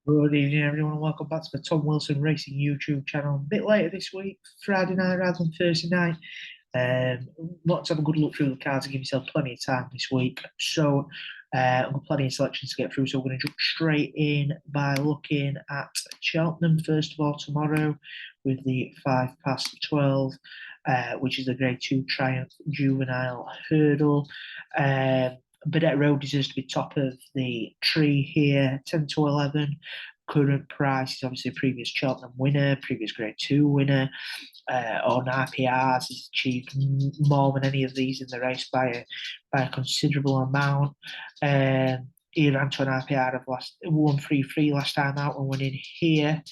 Good evening, everyone, and welcome back to the Tom Wilson Racing YouTube channel. A bit later this week, Friday night rather than Thursday night. Want to have a good look through the cards and give yourself plenty of time this week. So, I've got plenty of selections to get through, so we're going to jump straight in by looking at Cheltenham, first of all, tomorrow with the 5 past 12, which is the Grade 2 Triumph Juvenile Hurdle. Burdett Road deserves to be top of the tree here, 10 to 11. Current price is obviously a previous Cheltenham winner, previous Grade 2 winner. On RPRs, he's achieved more than any of these in the race by a considerable amount. He ran to an RPR of 133 last time out and winning here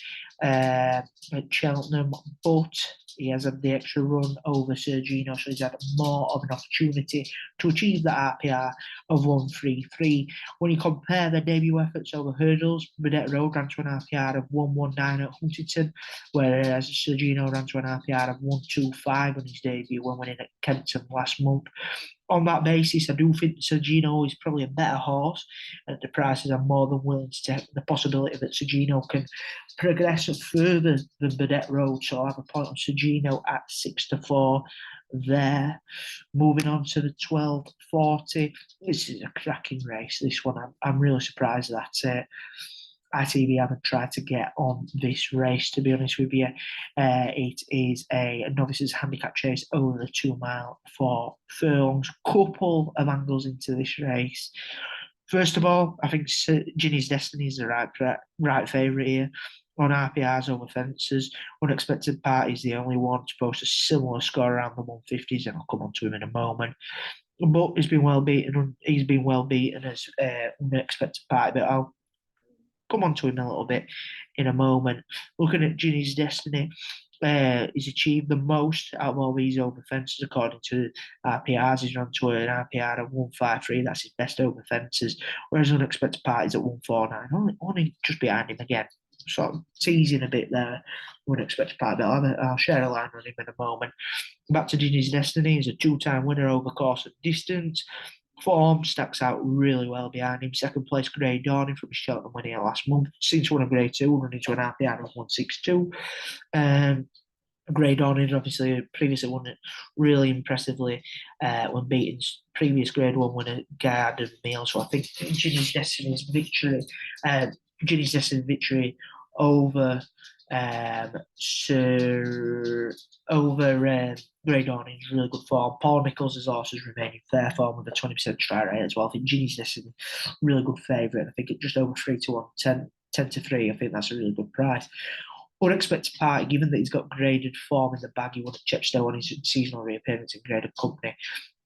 at Cheltenham, but he has had the extra run over Sergino, so he's had more of an opportunity to achieve the RPR of 133. When you compare their debut efforts over hurdles, Burdett Road ran to an RPR of 119 at Huntington, whereas Sergino ran to an RPR of 125 on his debut when winning at Cheltenham last month. On that basis, I do think Sergino is probably a better horse, and the prices are more than willing to take the possibility that Sergino can progress further than Burdett Road. So I'll have a point on Sergino at 6 to 4 there. Moving on to the 12:40. This is a cracking race. This one, I'm really surprised that ITV haven't tried to get on this race, to be honest with you. It is a novices handicap chase over the 2 mile for furlongs. Couple of angles into this race. First of all, I think Ginny's Destiny is the right favourite here. On RPRs over fences, Unexpected Party is the only one to post a similar score around the 150s, and I'll come on to him in a moment. But he's been well beaten. He's been well beaten as Unexpected Party, but I'll come on to him a little bit in a moment. Looking at Ginny's Destiny, he's achieved the most out of all these over fences according to RPRs. He's run to an RPR of 153. That's his best over fences. Whereas Unexpected Party's at 149, only just behind him again. Sort of teasing a bit there. Unexpected Party. I'll share a line on him in a moment. Back to Ginny's Destiny. He's a 2-time winner over course and distance. Form stacks out really well behind him. Second place, Grey Dawning from his Cheltenham winning last month. Since won a Grade 2, running to an RPR of 162. Grey Dawning obviously previously won it really impressively when beating previous Grade 1 winner Gardner Meal. So I think Ginny's Destiny's victory over Grey Dawning is really good form. Paul Nicholls' horses remain in fair form with a 20% strike rate as well. I think Ginny's Destiny really good favourite. I think it just over 3 to 1, 10 to 3. I think that's a really good price. Unexpected Party, given that he's got graded form in the bag, he won at Chepstow on his seasonal reappearance in graded company.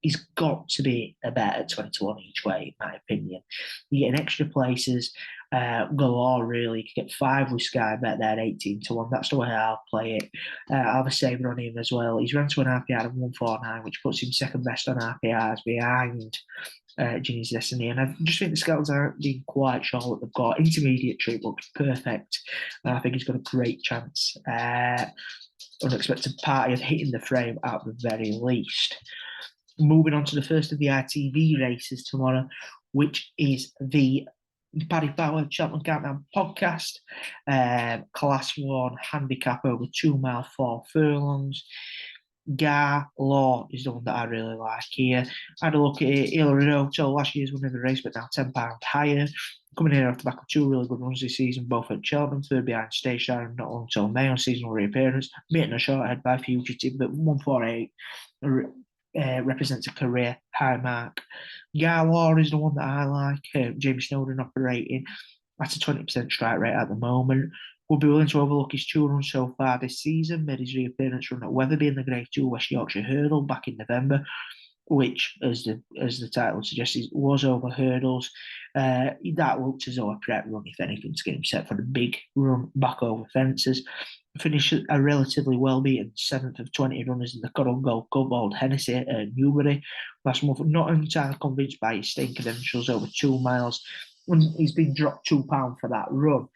He's got to be a bet at 20 to 1 each way, in my opinion. You get an extra places galore, really. You can get 5 with Sky Bet there, 18 to 1. That's the way I'll play it. I'll have a saver on him as well. He's run to an RPR of 149, which puts him second best on RPRs behind Ginny's Destiny. And I just think the Skeletons aren't being quite sure what they've got. Intermediate treat looks perfect. And I think he's got a great chance. Unexpected Party of hitting the frame at the very least. Moving on to the first of the ITV races tomorrow, which is the Paddy Power Cheltenham Countdown podcast. Class 1 handicap over 2 mile 4 furlongs. Gar Law is the one that I really like here. I had a look at it. Iloridoto, last year's winner of the race, but now £10 higher. Coming in off the back of 2 really good runs this season, both at Cheltenham, third behind Stayshire and not long until May on seasonal reappearance. Beaten a short head by Fugitive, but 148 represents a career high mark. Garlaw is the one that I like. Jamie Snowden operating at a 20% strike rate at the moment. Would be willing to overlook his 2 runs so far this season. Made his reappearance run at Wetherby in the Grade 2 West Yorkshire Hurdle back in November, which, as the title suggests, was over hurdles. That looked as though a prep run, if anything, to get him set for the big run back over fences. Finished a relatively well-beaten 7th of 20 runners in the Coral Gold Cup, Old Hennessy at Newbury last month. Not entirely convinced by his staying credentials over 2 miles. When he's been dropped £2 for that run.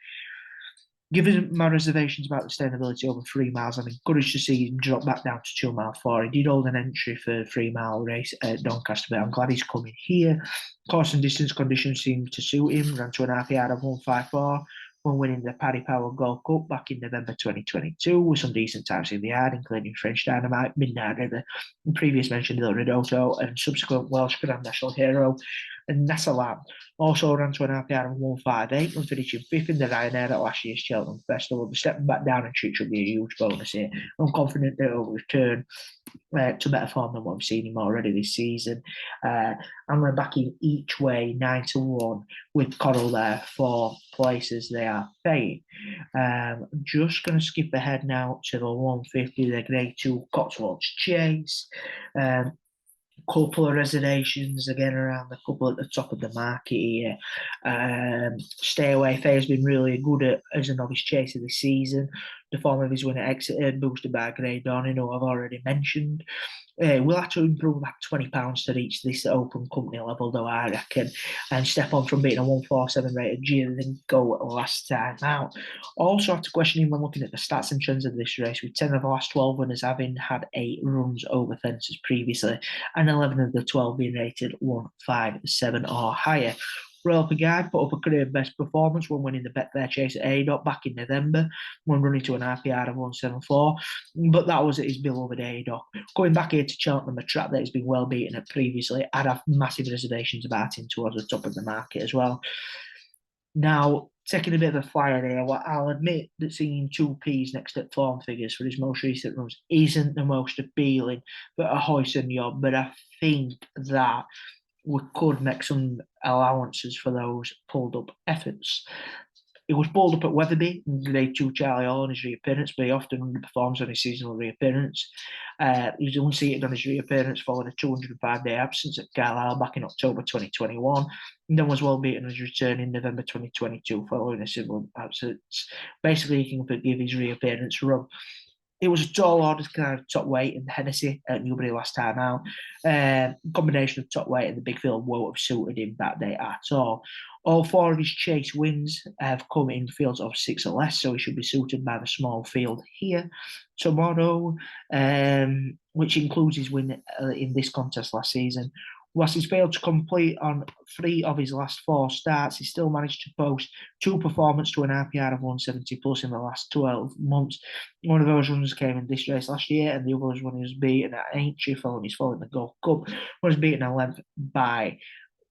Given my reservations about the sustainability over 3 miles, I'm encouraged to see him drop back down to 2 mile 4. He did hold an entry for a 3 mile race at Doncaster, but I'm glad he's coming here. Course and distance conditions seem to suit him. Ran to an RPR of 154. when winning the Paddy Power Gold Cup back in November 2022 with some decent times in the yard, including French Dynamite, Midnight River, and previous mentioned Il Ridotto, and subsequent Welsh Grand National Hero, and Nassalam. Also ran to an RPR of 158 and finishing fifth in the Ryanair at last year's Cheltenham Festival. But stepping back down and should be a huge bonus here. I'm confident that he'll return to better form than what we've seen him already this season. I'm going to back him each way 9-1 with Coral there for places they are paying. Just going to skip ahead now to the 150, the Grade 2 Cotswolds Chase. Couple of reservations again around the couple at the top of the market here. Stay Away Fair has been really good as a novice chaser this season. The form of his win at Exeter, boosted by Grey Dawning, who I've already mentioned. We'll have to improve about £20 to reach this open company level, though, I reckon, and step on from being a 147 rated G than go last time out. Also, have to question him when looking at the stats and trends of this race, with 10 of the last 12 winners having had 8 runs over fences previously, and 11 of the 12 being rated 157 or higher. Royal Guide put up a career best performance when winning the Betfair Chase at ADOT back in November, when running to an RPR of 174, but that was at his beloved ADOT. Going back here to Cheltenham, a track that has been well beaten at previously, I'd have massive reservations about him towards the top of the market as well. Now, taking a bit of a flyer here, I'll admit that seeing 2Ps next at form figures for his most recent runs isn't the most appealing for a hoist and yacht, but I think that we could make some allowances for those pulled up efforts. He was pulled up at Wetherby in Grade 2 Charlie Hall on his reappearance, but he often underperforms on his seasonal reappearance. He was unseated on his reappearance following a 205-day absence at Carlisle back in October 2021, and then was well beaten on his return in November 2022 following a similar absence. Basically, he can forgive his reappearance run. It was a tall order kind of top weight in Hennessy at Newbury last time out. Combination of top weight and the big field won't have suited him that day at all. All 4 of his chase wins have come in fields of 6 or less, so he should be suited by the small field here tomorrow, which includes his win in this contest last season. Whilst he's failed to complete on 3 of his last 4 starts, he still managed to post 2 performances to an RPR of 170 plus in the last 12 months. One of those runs came in this race last year, and the other was when he was beaten at Aintree following his fall in the Gold Cup, was beaten at length by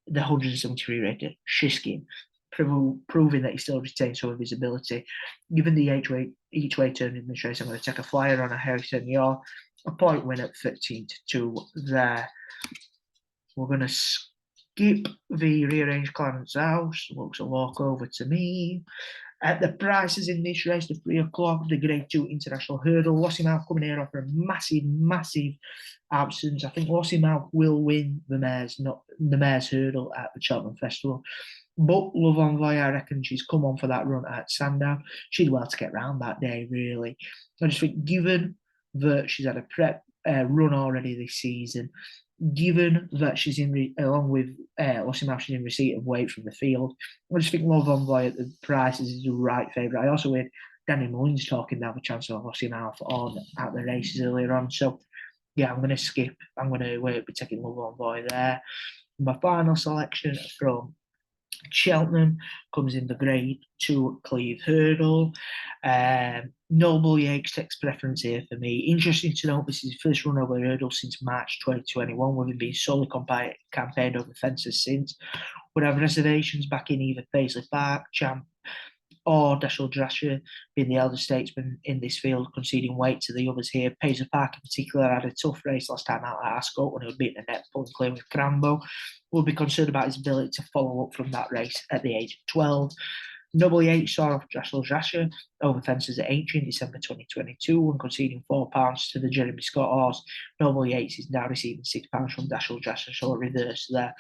the 173 rated Shiskin, proving that he still retains some of his ability. Given the each way turn in this race, I'm going to take a flyer on a Harrison Yaw, a point win at 13-2 there. We're going to skip the rearranged Clarence House. Looks a walk over to me. At the prices in this race, the 3 o'clock, the Grade 2 International Hurdle. Lossiemouth coming here after a massive absence. I think Lossiemouth will win the Mares Hurdle at the Cheltenham Festival. But Love Envoy, I reckon she's come on for that run at Sandown. She'd well to get round that day, really. I just think, given that she's had a prep run already this season, given that she's along with Lossiemouth, she's in receipt of weight from the field, I just think Love Envoy at the prices is the right favourite. I also heard Willie Mullins talking to have a chance of Lossiemouth on at the races earlier on. So, yeah, I'm going to skip. I'm going to be taking Love Envoy there. My final selection from Cheltenham comes in the Grade 2 Cleve Hurdle. Noble Yakes takes preference here for me. Interesting to note, this is his first run over the hurdle since March 2021, with him being solely campaigned over fences since. Would have reservations back in either Paisley Park, Champ, or Dashel Drasher, being the elder statesman in this field, conceding weight to the others here. Paisley Park in particular had a tough race last time out at Ascot when he was beating a net point clear with Crambo. We'll be concerned about his ability to follow up from that race at the age of 12. Noble Yates saw off Dashel Drasher over fences at Aintree in December 2022 when conceding £4 to the Jeremy Scott horse. Noble Yates is now receiving £6 from Dashel Drasher, so a reverse there.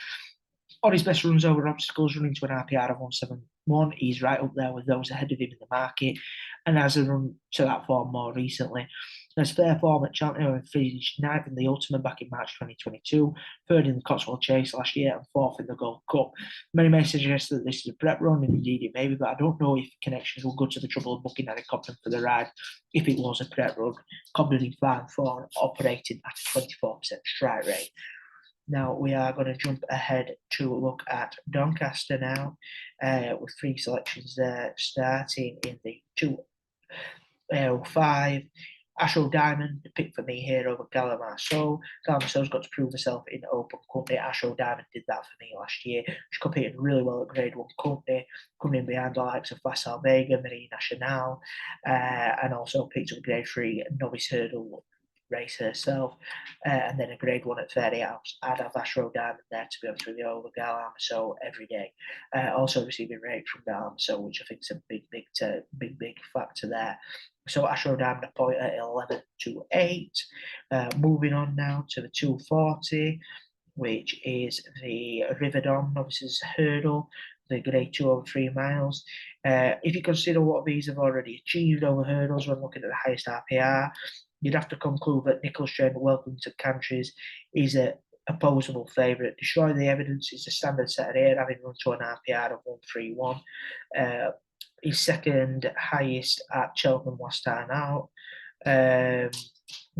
On his best runs over obstacles, running to an RPR of 171, he's right up there with those ahead of him in the market, and has a run to that form more recently. There's fair form at Cheltenham and finished 9th in the Ultimate back in March 2022, 3rd in the Cotswold Chase last year, and 4th in the Gold Cup. Many may suggest that this is a prep run, and indeed it may be, but I don't know if connections will go to the trouble of booking Harry Cobden for the ride if it was a prep run. Cobden in fine form, operating at a 24% strike rate. Now we are going to jump ahead to look at Doncaster now, with 3 selections there, starting in the 205. Ashrow Diamond, the pick for me here over Gallimar. So Gallimar's got to prove herself in open company. Ashrow Diamond did that for me last year. She competed really well at Grade 1 company, coming in behind the likes of Facile Vega, Marie Nationale, and also picked up Grade 3 novice hurdle race herself, and then a Grade 1 at Fairy House. I'd have Ashrow Diamond there, to be honest with you, over Gallimar so every day. Also receiving rates from Gallimar so, which I think is a big factor there. So Ashrow Diamond a point at 11 to 8. Moving on now to the 240, which is the Riverdon novices hurdle, the Grade 2 over 3 miles. If you consider what these have already achieved over hurdles when looking at the highest RPR, you'd have to conclude that Nicholas Train, Welcome to Countries, is a opposable favourite. Destroy the Evidence is the standard setter here, having run to an RPR of 131. His second highest at Cheltenham last time out.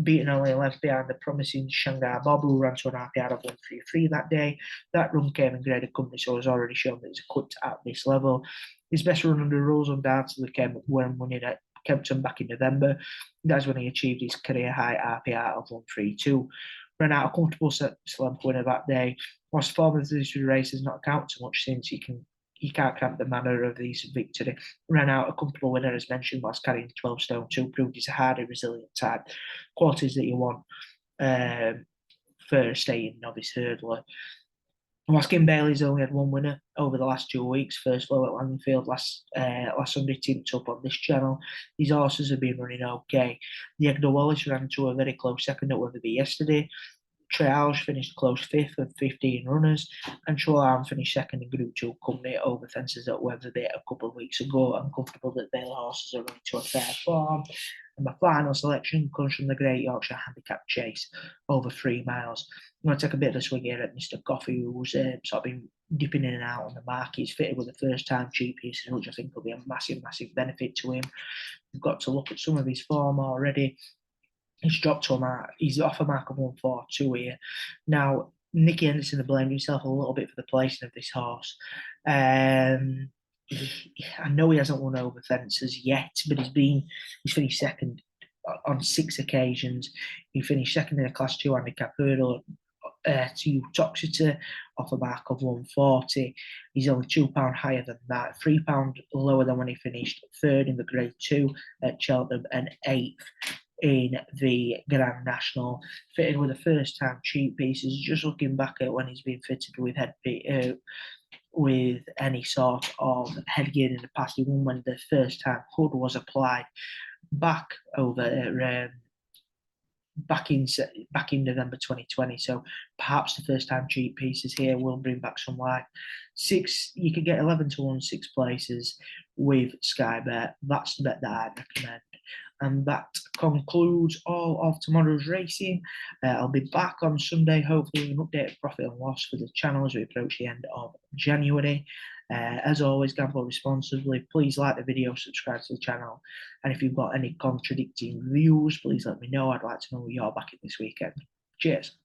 Beating only a length behind the promising Shanghai Bob, who ran to an RPR of 133 that day. That run came in graded company, so has already shown that it's equipped at this level. His best run under rules undoubtedly came when winning at Kempton back in November. That's when he achieved his career high RPR of 132. Ran out a comfortable slump winner that day. Whilst form of this race has not counted too much since you can't count the manner of his victory. Ran out a comfortable winner, as mentioned, whilst carrying 12 stone 2, proved he's a hardy, resilient type. Qualities that you want for a staying novice hurdler. Whilst Kim Bailey's only had one winner over the last 2 weeks, first flow at Langfield last Sunday, teamed up on this channel. These horses have been running okay. The Egdo Wallace ran to a very close second at Wetherby yesterday. Triage finished close 5th of 15 runners, and Shoalarm finished second in Group 2 company over fences at Wetherby a couple of weeks ago. I'm comfortable that Bailey horses are running to a fair form. And my final selection comes from the Great Yorkshire Handicap Chase over 3 miles. I'm going to take a bit of a swing here at Mr. Coffey, who's sort of been dipping in and out on the market. He's fitted with a first-time cheap pieces, which I think will be a massive benefit to him. We've got to look at some of his form already. He's dropped to a mark. He's off a mark of 142 here. Now, Nicky Henderson has blamed himself a little bit for the placing of this horse. I know he hasn't won over fences yet, but he's finished second on 6 occasions. He finished second in a Class 2 handicap hurdle to Toxita off a mark of 140. He's only £2 higher than that, £3 lower than when he finished third in the Grade 2 at Cheltenham and 8th in the Grand National, fitted with a first-time cheap pieces. Just looking back at when he's been fitted with with any sort of headgear in the past, he won when the first-time hood was applied back in November 2020. So perhaps the first-time cheap pieces here will bring back some life. You could get 11 to 1 6 places with Sky Bet. That's the bet that I'd recommend. And that concludes all of tomorrow's racing. I'll be back on Sunday, hopefully, with an updated profit and loss for the channel as we approach the end of January. As always, gamble responsibly. Please like the video, subscribe to the channel. And if you've got any contradicting views, please let me know. I'd like to know who you're backing this weekend. Cheers.